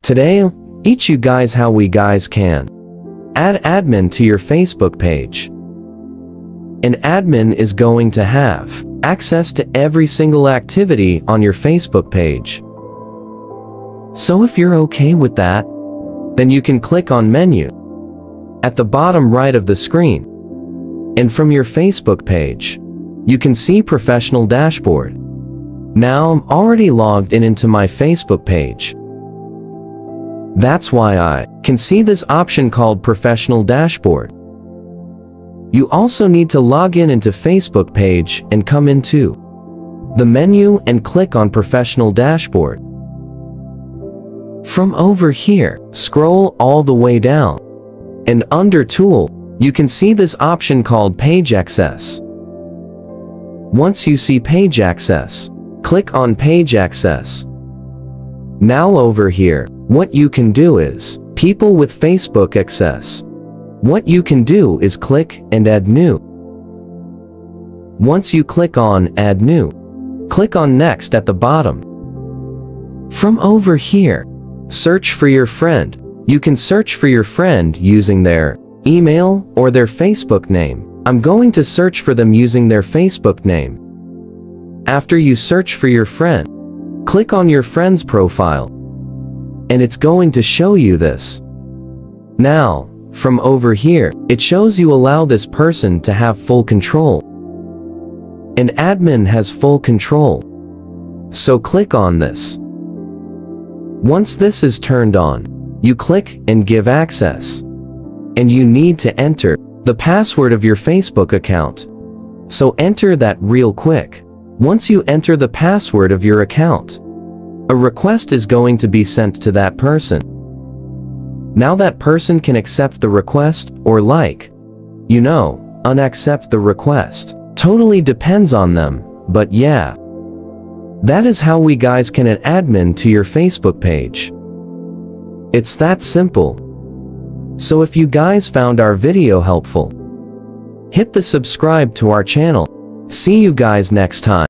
Today, teach you guys how we guys can add admin to your Facebook page. An admin is going to have access to every single activity on your Facebook page. So if you're okay with that, then you can click on Menu at the bottom right of the screen. And from your Facebook page, you can see Professional Dashboard. Now I'm already logged into my Facebook page. That's why I can see this option called Professional Dashboard. You also need to log into Facebook page and come into the menu and click on Professional Dashboard. From over here, scroll all the way down, and under Tool, you can see this option called Page Access. Once you see Page Access, click on Page Access. Now over here, what you can do is People with Facebook Access. What you can do is click and Add New. Once you click on Add New, click on Next at the bottom. From over here, search for your friend. You can search for your friend using their email or their Facebook name. I'm going to search for them using their Facebook name. After you search for your friend, click on your friend's profile, and it's going to show you this. Now, from over here, it shows you allow this person to have full control. An admin has full control. So click on this. Once this is turned on, you click and give access. And you need to enter the password of your Facebook account. So enter that real quick. Once you enter the password of your account, a request is going to be sent to that person. Now that person can accept the request or unaccept the request. Totally depends on them, but yeah. That is how we guys can add admin to your Facebook page. It's that simple. So if you guys found our video helpful, hit the subscribe to our channel. See you guys next time.